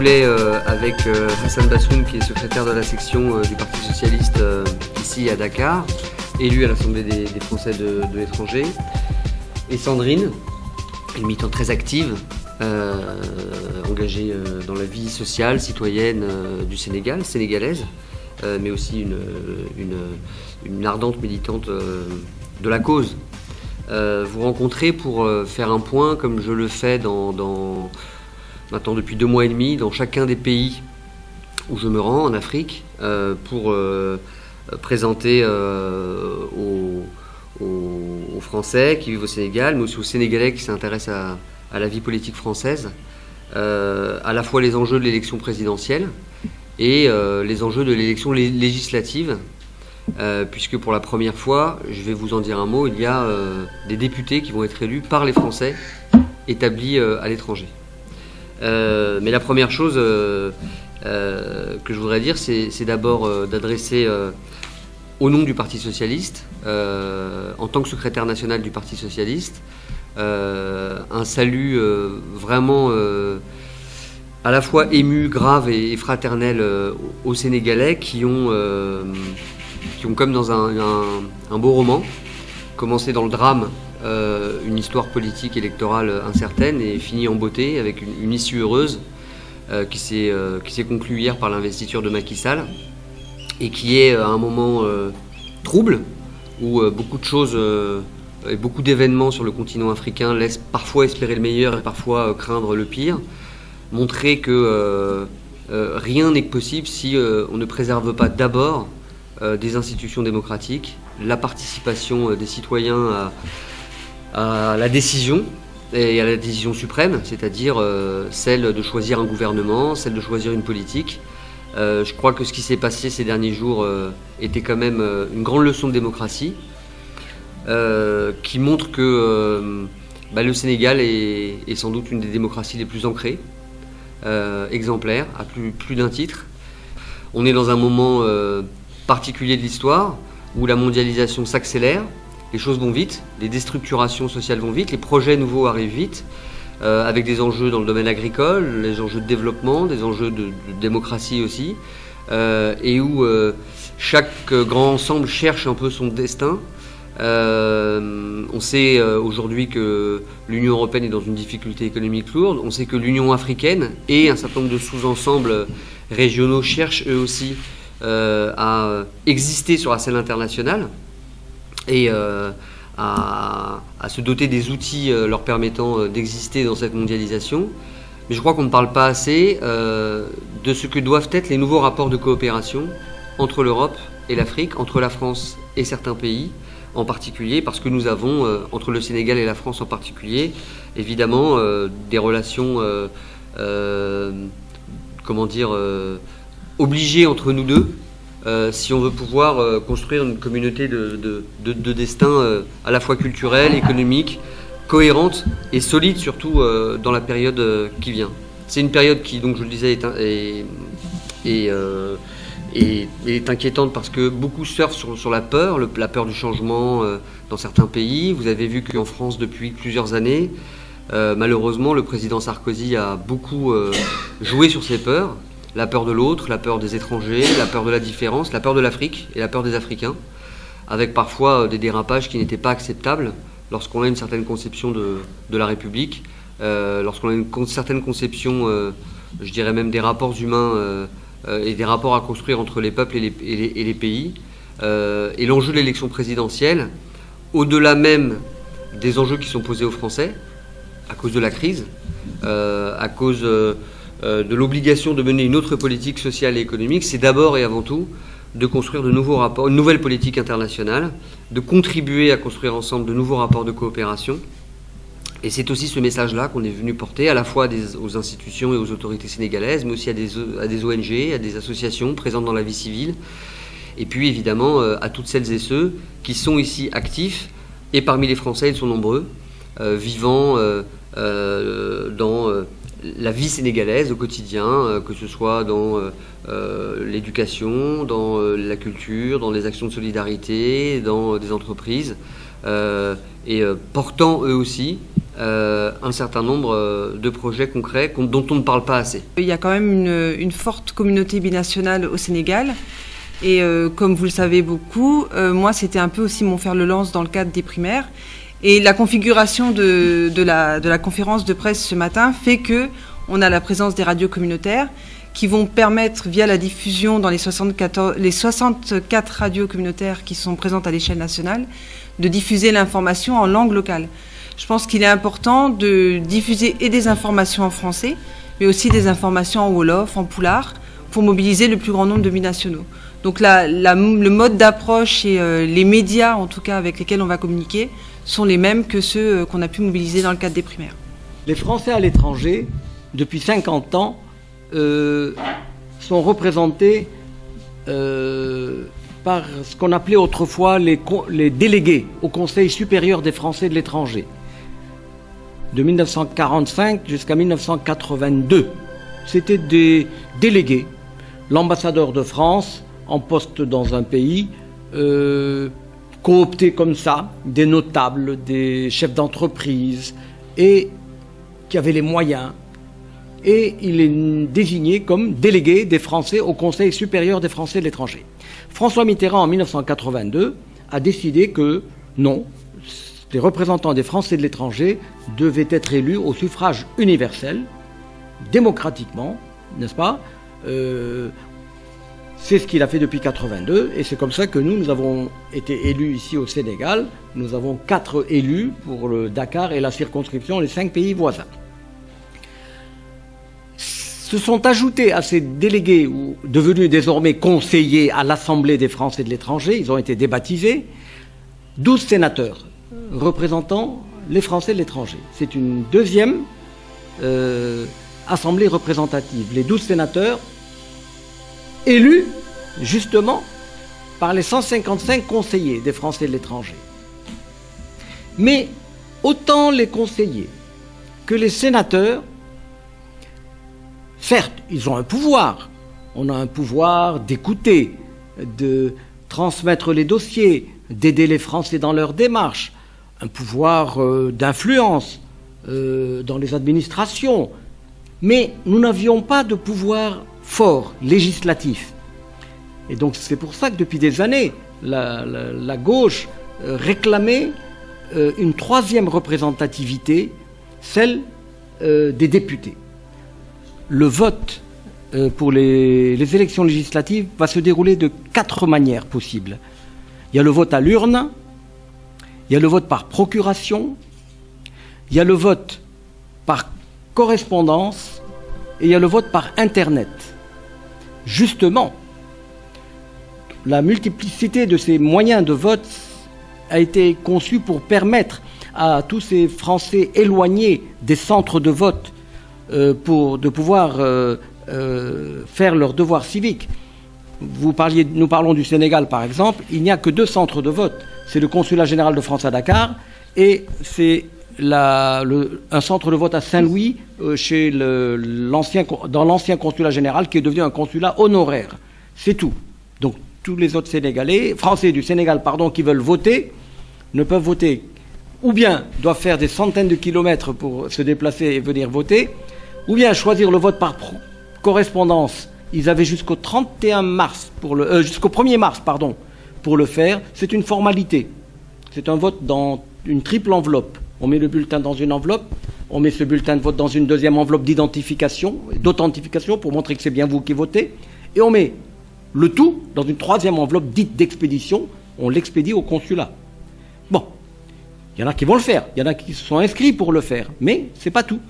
voulais, avec Hassan Bassoum, qui est secrétaire de la section du Parti Socialiste ici à Dakar, élu à l'Assemblée des Français de l'étranger, et Sandrine, une militante très active, engagée dans la vie sociale, citoyenne du Sénégal, sénégalaise, mais aussi une ardente militante de la cause. Vous rencontrez pour faire un point, comme je le fais maintenant depuis 2 mois et demi, dans chacun des pays où je me rends en Afrique, pour présenter aux Français qui vivent au Sénégal, mais aussi aux Sénégalais qui s'intéressent à la vie politique française, à la fois les enjeux de l'élection présidentielle et les enjeux de l'élection législative, puisque pour la première fois, je vais vous en dire un mot, il y a des députés qui vont être élus par les Français établis à l'étranger. Mais la première chose que je voudrais dire, c'est d'abord d'adresser au nom du Parti Socialiste, en tant que secrétaire national du Parti Socialiste, un salut vraiment à la fois ému, grave et fraternel aux Sénégalais qui ont comme dans un beau roman, commencé dans le drame, une histoire politique électorale incertaine et fini en beauté avec une issue heureuse qui s'est conclue hier par l'investiture de Macky Sall et qui est à un moment trouble où beaucoup de choses et beaucoup d'événements sur le continent africain laissent parfois espérer le meilleur et parfois craindre le pire. Montrer que rien n'est possible si on ne préserve pas d'abord des institutions démocratiques, la participation des citoyens à la décision et à la décision suprême, c'est-à-dire celle de choisir un gouvernement, celle de choisir une politique. Je crois que ce qui s'est passé ces derniers jours était quand même une grande leçon de démocratie qui montre que le Sénégal est sans doute une des démocraties les plus ancrées, exemplaires, à plus d'un titre. On est dans un moment particulier de l'histoire où la mondialisation s'accélère, les choses vont vite, les déstructurations sociales vont vite, les projets nouveaux arrivent vite, avec des enjeux dans le domaine agricole, des enjeux de développement, des enjeux de démocratie aussi, et où chaque grand ensemble cherche un peu son destin. On sait aujourd'hui que l'Union européenne est dans une difficulté économique lourde, on sait que l'Union africaine et un certain nombre de sous-ensembles régionaux cherchent eux aussi à exister sur la scène internationale et à se doter des outils leur permettant d'exister dans cette mondialisation. Mais je crois qu'on ne parle pas assez de ce que doivent être les nouveaux rapports de coopération entre l'Europe et l'Afrique, entre la France et certains pays en particulier, parce que nous avons, entre le Sénégal et la France en particulier, évidemment des relations, obligées entre nous deux, si on veut pouvoir construire une communauté de destin à la fois culturelle, économique, cohérente et solide, surtout dans la période qui vient. C'est une période qui, donc je le disais, est inquiétante parce que beaucoup surfent sur la peur du changement dans certains pays. Vous avez vu qu'en France, depuis plusieurs années, malheureusement, le président Sarkozy a beaucoup joué sur ces peurs. La peur de l'autre, la peur des étrangers, la peur de la différence, la peur de l'Afrique et la peur des Africains, avec parfois des dérapages qui n'étaient pas acceptables lorsqu'on a une certaine conception de la République, lorsqu'on a une certaine conception, je dirais même des rapports humains et des rapports à construire entre les peuples et les pays. Et l'enjeu de l'élection présidentielle, au-delà même des enjeux qui sont posés aux Français, à cause de la crise, à cause de l'obligation de mener une autre politique sociale et économique, c'est d'abord et avant tout de construire de nouveaux rapports, une nouvelle politique internationale, de contribuer à construire ensemble de nouveaux rapports de coopération. Et c'est aussi ce message-là qu'on est venu porter à la fois aux institutions et aux autorités sénégalaises, mais aussi à des ONG, à des associations présentes dans la vie civile, et puis évidemment à toutes celles et ceux qui sont ici actifs, et parmi les Français, ils sont nombreux, vivant dans la vie sénégalaise au quotidien, que ce soit dans l'éducation, dans la culture, dans les actions de solidarité, dans des entreprises, et portant eux aussi un certain nombre de projets concrets dont on ne parle pas assez. Il y a quand même une forte communauté binationale au Sénégal. Et comme vous le savez beaucoup, moi c'était un peu aussi mon fer de lance dans le cadre des primaires. Et la configuration de la conférence de presse ce matin fait qu'on a la présence des radios communautaires qui vont permettre, via la diffusion dans les 64 radios communautaires qui sont présentes à l'échelle nationale, de diffuser l'information en langue locale. Je pense qu'il est important de diffuser et des informations en français, mais aussi des informations en wolof, en poulard, pour mobiliser le plus grand nombre de binationaux. Donc le mode d'approche et les médias, en tout cas, avec lesquels on va communiquer, sont les mêmes que ceux qu'on a pu mobiliser dans le cadre des primaires. Les Français à l'étranger, depuis 50 ans, sont représentés par ce qu'on appelait autrefois les délégués au Conseil supérieur des Français de l'étranger. De 1945 jusqu'à 1982, c'était des délégués. L'ambassadeur de France, en poste dans un pays, coopté comme ça, des notables, des chefs d'entreprise, et qui avaient les moyens. Et il est désigné comme délégué des Français au Conseil supérieur des Français de l'étranger. François Mitterrand, en 1982, a décidé que non, les représentants des Français de l'étranger devaient être élus au suffrage universel, démocratiquement, n'est-ce pas ? C'est ce qu'il a fait depuis 1982, et c'est comme ça que nous avons été élus ici au Sénégal. Nous avons 4 élus pour le Dakar et la circonscription, les 5 pays voisins. Se sont ajoutés à ces délégués, devenus désormais conseillers à l'Assemblée des Français de l'étranger, ils ont été débaptisés, 12 sénateurs représentant les Français de l'étranger. C'est une deuxième assemblée représentative. Les 12 sénateurs élus justement par les 155 conseillers des Français de l'étranger. Mais autant les conseillers que les sénateurs, certes, ils ont un pouvoir. On a un pouvoir d'écouter, de transmettre les dossiers, d'aider les Français dans leur démarche, un pouvoir d'influence dans les administrations. Mais nous n'avions pas de pouvoir fort, législatif. Et donc c'est pour ça que depuis des années, la gauche réclamait une 3e représentativité, celle des députés. Le vote pour les élections législatives va se dérouler de 4 manières possibles. Il y a le vote à l'urne, il y a le vote par procuration, il y a le vote par correspondance et il y a le vote par Internet. Justement, la multiplicité de ces moyens de vote a été conçue pour permettre à tous ces Français éloignés des centres de vote de pouvoir faire leur devoir civique. Nous parlons du Sénégal par exemple, il n'y a que 2 centres de vote. C'est le consulat général de France à Dakar et c'est un centre de vote à Saint-Louis dans l'ancien consulat général qui est devenu un consulat honoraire. C'est tout. Donc tous les autres Français du Sénégal qui veulent voter ne peuvent voter, ou bien doivent faire des centaines de kilomètres pour se déplacer et venir voter, ou bien choisir le vote par correspondance. Ils avaient jusqu'au 1er mars pour le faire. C'est une formalité. C'est un vote dans une triple enveloppe. On met le bulletin dans une enveloppe, on met ce bulletin de vote dans une deuxième enveloppe d'identification, d'authentification pour montrer que c'est bien vous qui votez, et on met le tout dans une 3e enveloppe dite d'expédition, on l'expédie au consulat. Bon, il y en a qui vont le faire, il y en a qui se sont inscrits pour le faire, mais c'est pas tout.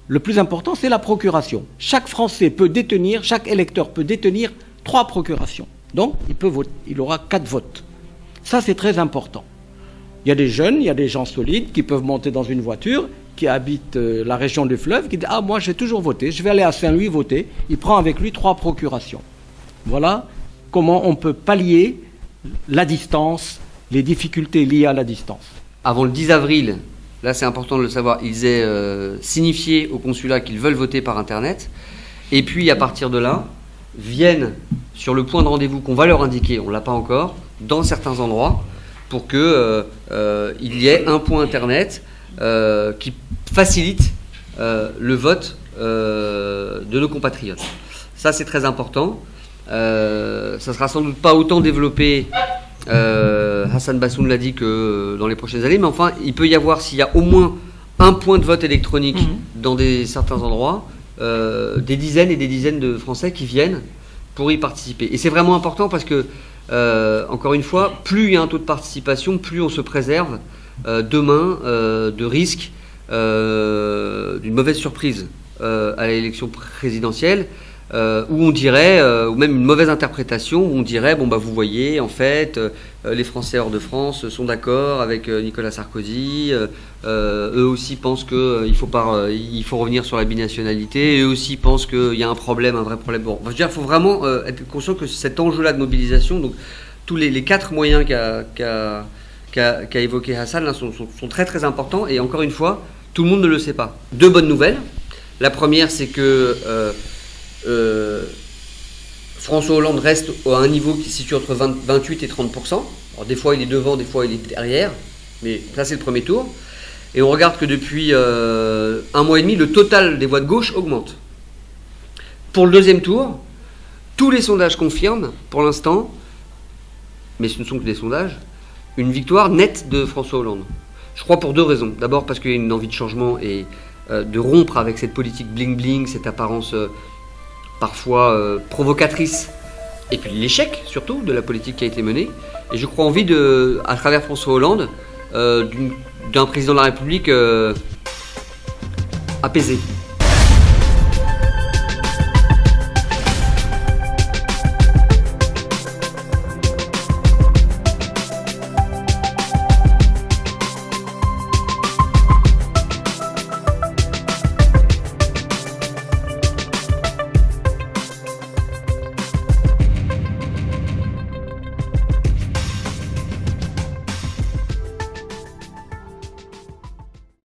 Le plus important, c'est la procuration. Chaque Français chaque électeur peut détenir 3 procurations. Donc, il aura 4 votes. Ça, c'est très important. Il y a des jeunes, il y a des gens solides qui peuvent monter dans une voiture, qui habitent la région du fleuve, qui disent « Ah, moi, j'ai toujours voté, je vais aller à Saint-Louis voter ». Il prend avec lui 3 procurations. Voilà comment on peut pallier la distance, les difficultés liées à la distance. Avant le 10 avril, là c'est important de le savoir, ils aient signifié au consulat qu'ils veulent voter par Internet. Et puis à partir de là, viennent sur le point de rendez-vous qu'on va leur indiquer, on ne l'a pas encore, dans certains endroits, pour qu'il y ait un point Internet qui facilite le vote de nos compatriotes. Ça, c'est très important. Ça sera sans doute pas autant développé, Hassan Bassoun l'a dit, que dans les prochaines années, mais enfin, il peut y avoir, s'il y a au moins un point de vote électronique dans certains endroits, des dizaines et des dizaines de Français qui viennent pour y participer. Et c'est vraiment important parce que, encore une fois, plus il y a un taux de participation, plus on se préserve demain de risques d'une mauvaise surprise à l'élection présidentielle, où on dirait, ou même une mauvaise interprétation, où on dirait, bon bah vous voyez, en fait, les Français hors de France sont d'accord avec Nicolas Sarkozy, eux aussi pensent qu'il faut revenir sur la binationalité, eux aussi pensent qu'il y a un problème, un vrai problème. Bon, je veux dire, il faut vraiment être conscient que cet enjeu-là de mobilisation, donc tous les 4 moyens qu'a évoqué Hassan là, sont très très importants, et encore une fois, tout le monde ne le sait pas. 2 bonnes nouvelles. La première, c'est que François Hollande reste à un niveau qui se situe entre 28 et 30%. Alors, des fois il est devant, des fois il est derrière, mais ça c'est le premier tour. Et on regarde que depuis 1 mois et demi, le total des voix de gauche augmente. Pour le deuxième tour, tous les sondages confirment, pour l'instant, mais ce ne sont que des sondages, une victoire nette de François Hollande. Je crois pour 2 raisons. D'abord parce qu'il y a une envie de changement et de rompre avec cette politique bling-bling, cette apparence parfois provocatrice, et puis l'échec surtout de la politique qui a été menée. Et je crois envie à travers François Hollande, d'un président de la République apaisé.